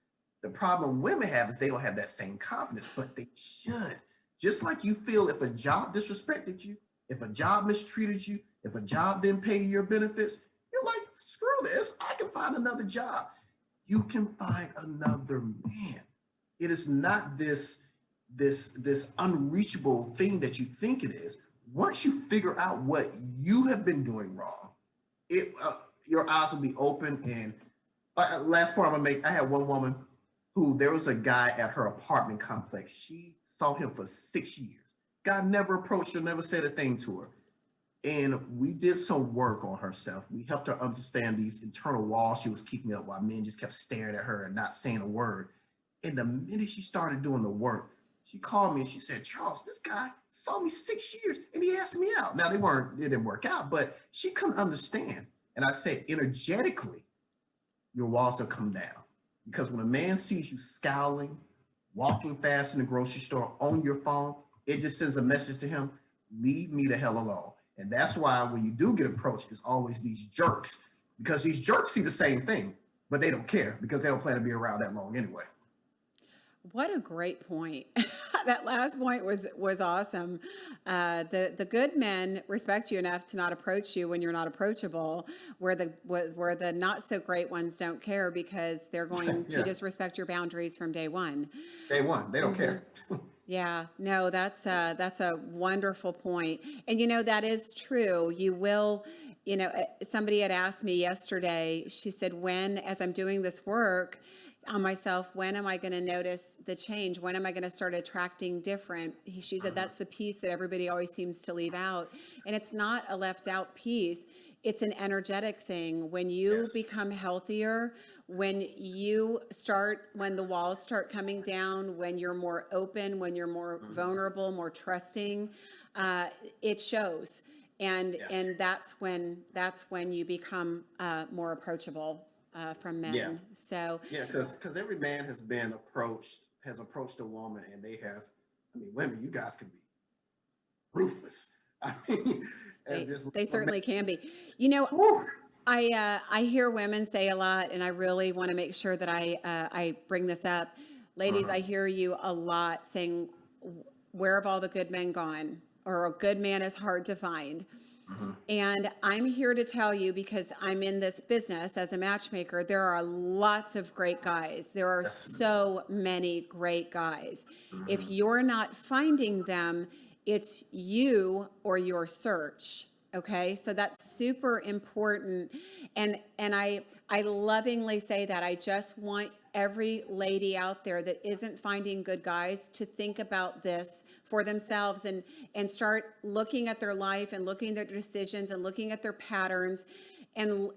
The problem women have is they don't have that same confidence, but they should. Just like you feel if a job disrespected you, if a job mistreated you, if a job didn't pay you your benefits, you're like, screw this, I can find another job. You can find another man. It is not this unreachable thing that you think it is. Once you figure out what you have been doing wrong, your eyes will be open. And last point I'm gonna make, I had one woman who, there was a guy at her apartment complex. She saw him for 6 years. Guy never approached her, never said a thing to her. And we did some work on herself. We helped her understand these internal walls she was keeping up while men just kept staring at her and not saying a word. And the minute she started doing the work, she called me and she said, Charles, this guy saw me 6 years and he asked me out. Now it didn't work out, but she couldn't understand. And I said, energetically, your walls will come down. Because when a man sees you scowling, walking fast in the grocery store, on your phone, it just sends a message to him, leave me the hell alone. And that's why when you do get approached, it's always these jerks. Because these jerks see the same thing, but they don't care because they don't plan to be around that long anyway. What a great point. That last point was awesome. The good men respect you enough to not approach you when you're not approachable, where the not so great ones don't care because they're going to disrespect your boundaries from day one. Day one, they don't care. Yeah, no, that's a wonderful point. And that is true. You will, somebody had asked me yesterday, she said, as I'm doing this work on myself, when am I going to notice the change? When am I going to start attracting different? She said, that's the piece that everybody always seems to leave out. And it's not a left out piece. It's an energetic thing. When you become healthier, when the walls start coming down, when you're more open, when you're more vulnerable, more trusting, it shows. And that's when you become more approachable from men. Yeah. So because every man has approached a woman, and women, you guys can be ruthless. They certainly can be. I hear women say a lot, and I really want to make sure that I bring this up. Ladies, I hear you a lot saying, where have all the good men gone? or a good man is hard to find. Mhm. And I'm here to tell you, because I'm in this business as a matchmaker, there are lots of great guys. There are Definitely. so many great guys. If Mhm. you're not finding them, it's you or your search. Okay, so that's super important. And I lovingly say that. I just want every lady out there that isn't finding good guys to think about this for themselves, and start looking at their life and looking at their decisions and looking at their patterns, and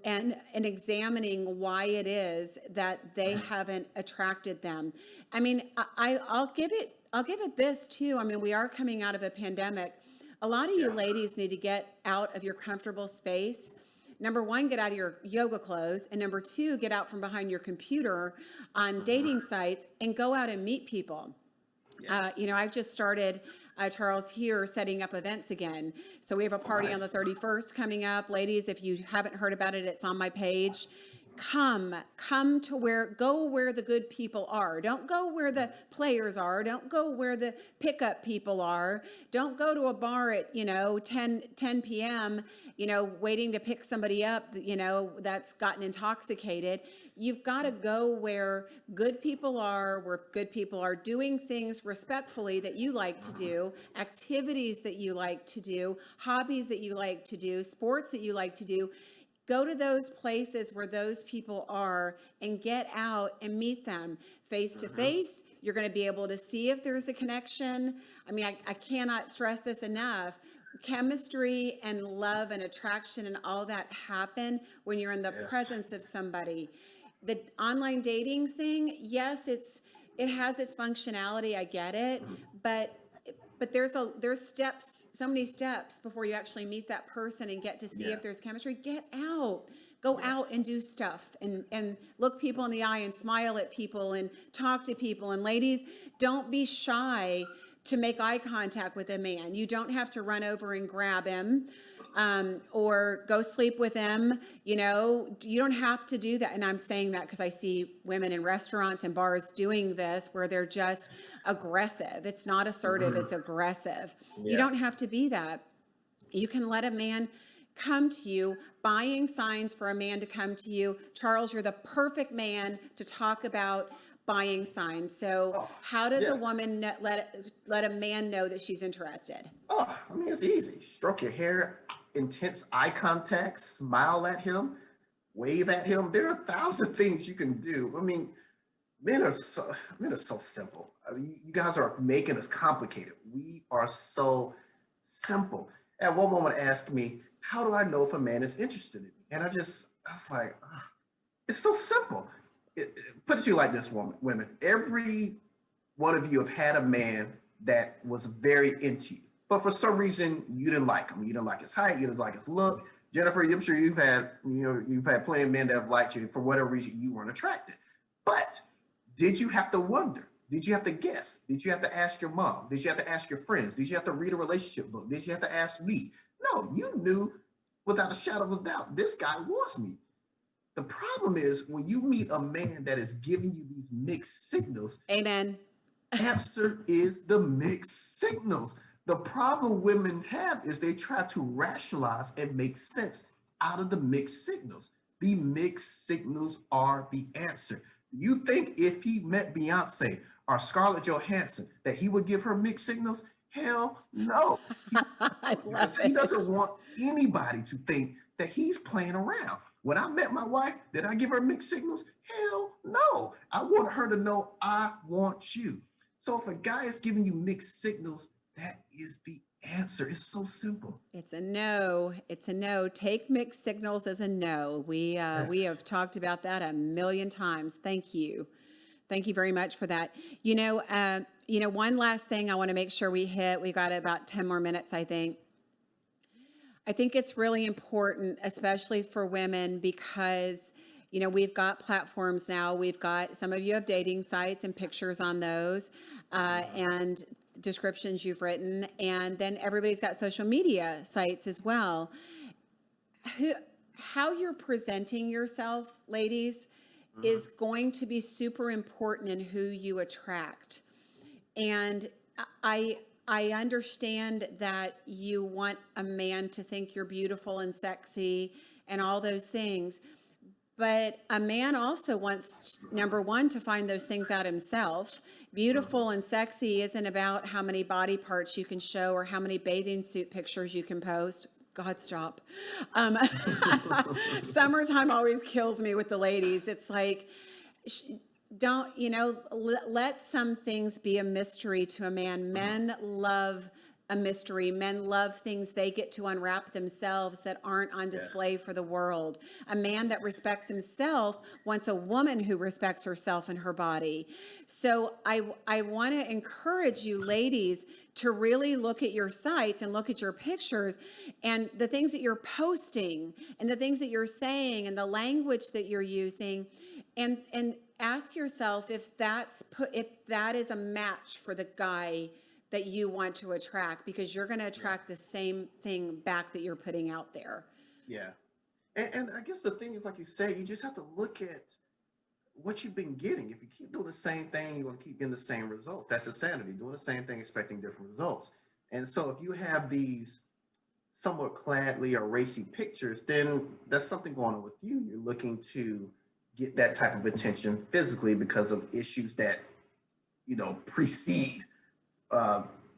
examining why it is that they haven't attracted them. I mean, I'll give it this too. I mean, we are coming out of a pandemic. A lot of you Yeah. ladies need to get out of your comfortable space. Number one, get out of your yoga clothes. And number two, get out from behind your computer on dating Mhm. sites and go out and meet people. Yes. I've just started, Charles, here setting up events again. So we have a Oh, party on the nice. 31st coming up. Ladies, if you haven't heard about it, it's on my page. Come to go where the good people are. Don't go where the players are. Don't go where the pickup people are. Don't go to a bar at, 10 p.m., waiting to pick somebody up, that's gotten intoxicated. You've got to go where good people are, where good people are doing things respectfully that you like to do, activities that you like to do, hobbies that you like to do, sports that you like to do. Go to those places where those people are and get out and meet them face to Mhm. face. You're going to be able to see if there's a connection. I mean, I cannot stress this enough. Chemistry and love and attraction and all that happen when you're in the Yes. presence of somebody. The online dating thing, yes, it has its functionality. I get it, Mhm. but there's steps, so many steps before you actually meet that person and get to see Yeah. if there's chemistry. Get out. Go out Yes. and do stuff, and look people in the eye and smile at people and talk to people. And ladies, don't be shy to make eye contact with a man. You don't have to run over and grab him, or go sleep with him. You don't have to do that. And I'm saying that because I see women in restaurants and bars doing this, where they're just aggressive. It's not assertive, it's Mhm. aggressive. You Yeah. don't have to be that. You can let a man come to you, buying signs for a man to come to you. Charles, you're the perfect man to talk about buying signs. So, Oh, how does a yeah. woman let a man know that she's interested? Oh, I mean, it's easy. Stroke your hair, intense eye contact, smile at him, wave at him. There are 1,000 things you can do. I mean, men are so simple. I mean, you guys are making us complicated. We are so simple. At one moment, asked me, "How do I know if a man is interested in me?" And I was like, "Ugh, it's so simple." Put it to you like this, women. Every one of you have had a man that was very into you, but for some reason you didn't like him. You didn't like his height. You didn't like his look. Jennifer, I'm sure you've had plenty of men that have liked you. For whatever reason, you weren't attracted. But did you have to wonder? Did you have to guess? Did you have to ask your mom? Did you have to ask your friends? Did you have to read a relationship book? Did you have to ask me? No, you knew without a shadow of a doubt, this guy wants me. The problem is when you meet a man that is giving you these mixed signals, Amen. answer is the mixed signals. The problem women have is they try to rationalize and make sense out of the mixed signals. The mixed signals are the answer. You think if he met Beyonce or Scarlett Johansson that he would give her mixed signals? Hell no. He I won't, because love he doesn't it. want anybody to think that he's playing around. When I met my wife, did I give her mixed signals? Hell no. I want her to know I want you. So if a guy is giving you mixed signals, that is the answer. It's so simple. It's a no. It's a no. Take mixed signals as a no. We Yes. have talked about that a million times. Thank you. Thank you very much for that. One last thing I want to make sure we hit. We got about 10 more minutes, I think. I think it's really important, especially for women, because we've got platforms now. We've got, some of you have dating sites and pictures on those, and descriptions you've written, and then everybody's got social media sites as well. How you're presenting yourself, ladies, Mhm. is going to be super important in who you attract. And I I understand that you want a man to think you're beautiful and sexy and all those things. But a man also wants, number one, to find those things out himself. Beautiful and sexy isn't about how many body parts you can show or how many bathing suit pictures you can post. God, stop. Um, Summertime always kills me with the ladies. It's like, don't, let some things be a mystery to a man. Men love a mystery. Men love things they get to unwrap themselves that aren't on display for the world. A man that respects himself wants a woman who respects herself and her body. So I want to encourage you ladies to really look at your sites and look at your pictures and the things that you're posting and the things that you're saying and the language that you're using, and ask yourself if that is a match for the guy that you want to attract, because you're going to attract the same thing back that you're putting out there. Yeah. And I guess the thing is, like you say, you just have to look at what you've been getting. If you keep doing the same thing, you're going to keep getting the same results. That's insanity, doing the same thing, expecting different results. And so if you have these somewhat cladly or racy pictures, then that's something going on with you. You're looking to get that type of attention physically because of issues that, precede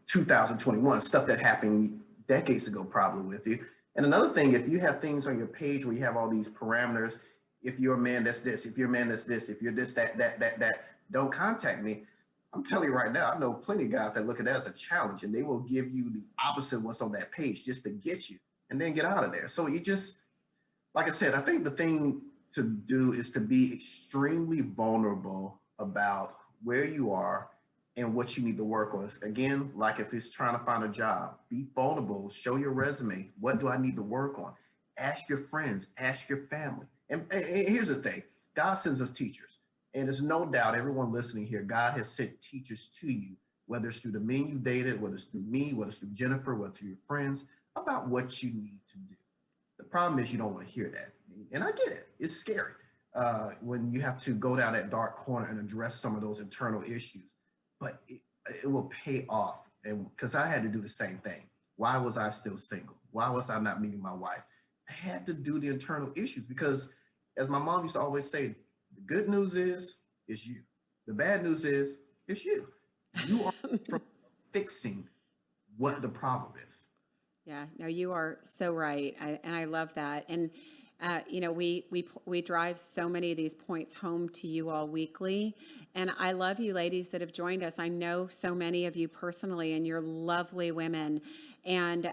2021, stuff that happened decades ago probably with you. And another thing, if you have things on your page where you have all these parameters, if you're a man, that's this, if you're a man, that's this, if you're this, that, don't contact me. I'm telling you right now, I know plenty of guys that look at that as a challenge, and they will give you the opposite of what's on that page just to get you and then get out of there. So you just, like I said, I think the thing to do is to be extremely vulnerable about where you are and what you need to work on. Again, like if it's trying to find a job, be vulnerable, show your resume. What do I need to work on? Ask your friends, ask your family. And here's the thing, God sends us teachers. And there's no doubt, everyone listening here, God has sent teachers to you, whether it's through the men you dated, whether it's through me, whether it's through Jennifer, whether it's through your friends, about what you need to do. The problem is you don't want to hear that. And I get it. It's scary when you have to go down that dark corner and address some of those internal issues. But it will pay off. And because I had to do the same thing. Why was I still single? Why was I not meeting my wife? I had to do the internal issues because, as my mom used to always say, the good news is it's you. The bad news is it's you. You are fixing what the problem is. Yeah, no, you are so right. And I love that. And we drive so many of these points home to you all weekly, and I love you ladies that have joined us. I know so many of you personally, and you're lovely women, and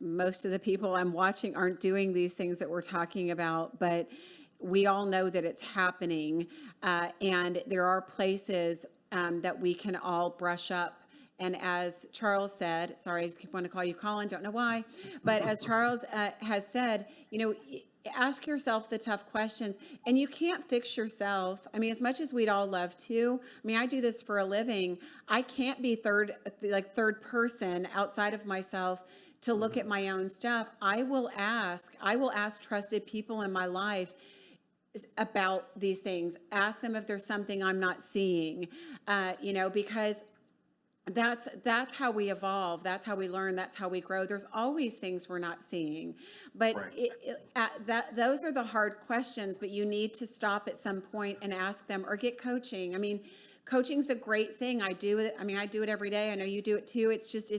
most of the people I'm watching aren't doing these things that we're talking about, but we all know that it's happening, and there are places that we can all brush up. And as Charles said, sorry, I just keep wanting to call you Colin, don't know why, but as Charles has said, ask yourself the tough questions, and you can't fix yourself. I mean, as much as we'd all love to, I mean, I do this for a living. I can't be third person outside of myself to look at my own stuff. I will ask trusted people in my life about these things. Ask them if there's something I'm not seeing, because that's how we evolve. That's how we learn. That's how we grow. There's always things we're not seeing, but right. Those are the hard questions, but you need to stop at some point and ask them or get coaching. I mean, coaching's a great thing. I do it. I mean, I do it every day. I know you do it too. It's just,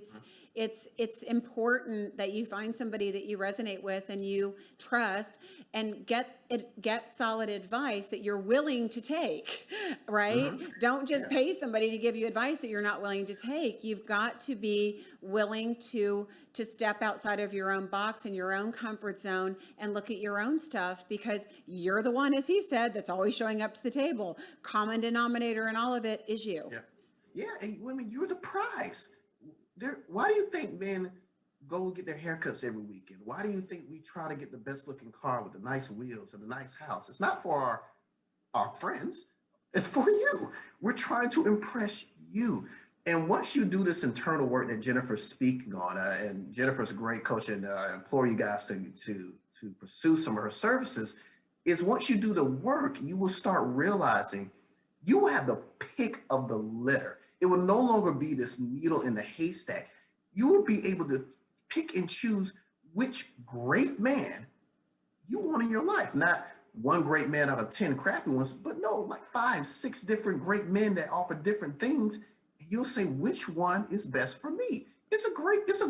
it's important that you find somebody that you resonate with and you trust, and get solid advice that you're willing to take, right? Mm-hmm. Don't just pay somebody to give you advice that you're not willing to take. You've got to be willing to step outside of your own box and your own comfort zone and look at your own stuff, because you're the one, as he said, that's always showing up to the table. Common denominator in all of it is you. Yeah, and women, you're the prize. Why do you think men go get their haircuts every weekend? Why do you think we try to get the best looking car with the nice wheels and the nice house? It's not for our friends. It's for you. We're trying to impress you. And once you do this internal work that Jennifer's speaking on, and Jennifer's a great coach, and I implore you guys to pursue some of her services, is once you do the work, you will start realizing you will have the pick of the litter. it will no longer be this needle in the haystack. You will be able to pick and choose which great man you want in your life. Not one great man out of 10 crappy ones, but no, like 5, 6 different great men that offer different things. And you'll say, which one is best for me? It's a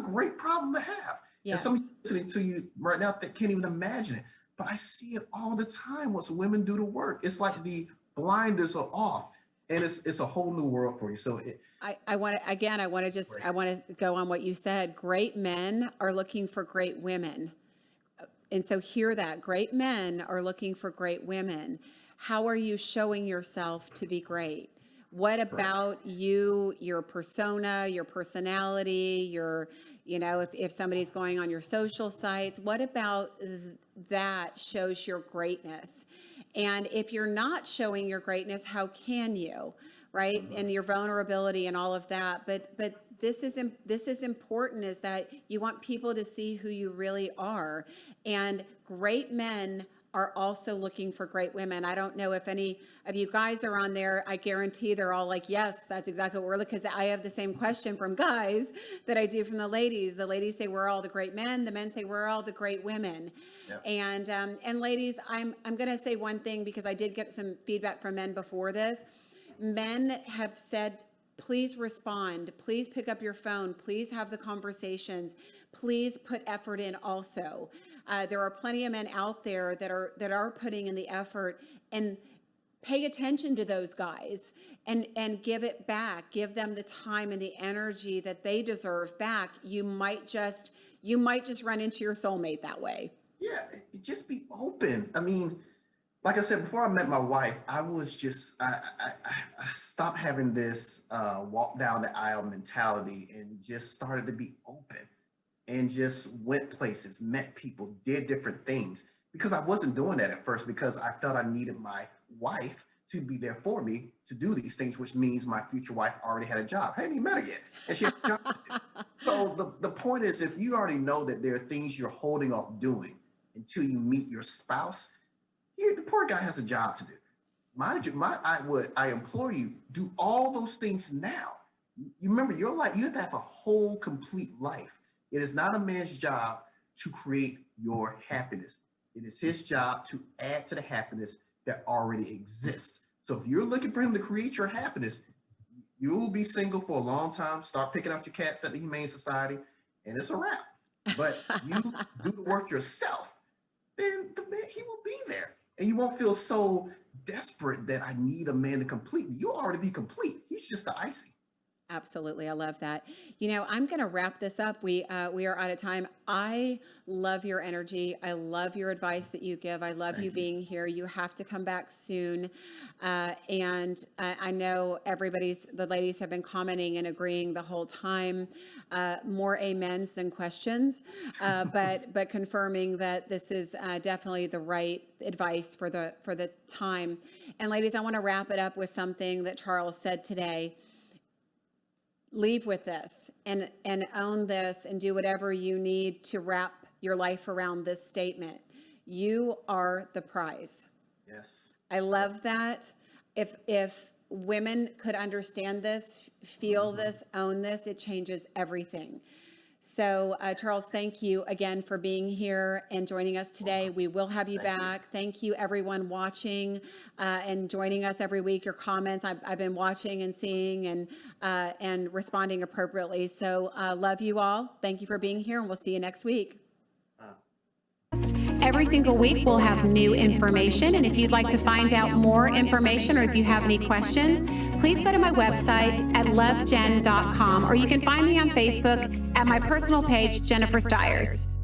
great problem to have. Yes. And somebody listening to you right now that can't even imagine it. But I see it all the time once women do the work. It's like the blinders are off, and it's a whole new world for you. So I want to go on what you said. Great men are looking for great women. And so hear that. Great men are looking for great women. How are you showing yourself to be great? What about you, your persona, your personality, if somebody's going on your social sites, what about that shows your greatness? And if you're not showing your greatness, how can you, right? And your vulnerability and all of that. But this is important, is that you want people to see who you really are. And great men are also looking for great women. I don't know if any of you guys are on there. I guarantee they're all like, yes, that's exactly what we're looking, because I have the same question from guys that I do from the ladies. The ladies say, we're all the great men. The men say, we're all the great women. Yep. And ladies, I'm going to say one thing, because I did get some feedback from men before this. Men have said, please respond. Please pick up your phone. Please have the conversations. Please put effort in also. There are plenty of men out there that are putting in the effort, and pay attention to those guys and give it back. Give them the time and the energy that they deserve back. You might just run into your soulmate that way. Yeah, just be open. I mean, like I said, before I met my wife, I was just, I stopped having this walk down the aisle mentality and just started to be open and just went places, met people, did different things, because I wasn't doing that at first, because I felt I needed my wife to be there for me to do these things, which means my future wife already had a job. I hadn't even met her yet, and she had a job. So the point is, if you already know that there are things you're holding off doing until you meet your spouse, the poor guy has a job to do. I implore you, do all those things now. You remember, your life, you have to have a whole, complete life. It is not a man's job to create your happiness. It is his job to add to the happiness that already exists. So if you're looking for him to create your happiness, you'll be single for a long time, start picking out your cats at the Humane Society, and it's a wrap. But you do the work yourself, then the man, he will be there. And you won't feel so desperate that I need a man to complete me. You'll already be complete. He's just the icing. Absolutely. I love that. I'm going to wrap this up. We are out of time. I love your energy. I love your advice that you give. I love you being here. You have to come back soon. And I know the ladies have been commenting and agreeing the whole time, more amens than questions, but confirming that this is definitely the right advice for the time. And ladies, I want to wrap it up with something that Charles said today. Leave with this and own this, and do whatever you need to wrap your life around this statement. You are the prize. Yes. I love that. If women could understand this, feel this, own this, it changes everything. So, Charles, thank you again for being here and joining us today. We will have you back. Thank you, everyone watching and joining us every week. Your comments, I've been watching and seeing and responding appropriately. So, love you all. Thank you for being here, and we'll see you next week. Every single week, we'll have new information. And if you'd like to find out more information, or if you have any questions, please go to my website at lovejen.com, or you can find me on Facebook at my personal page, Jennifer Stiers.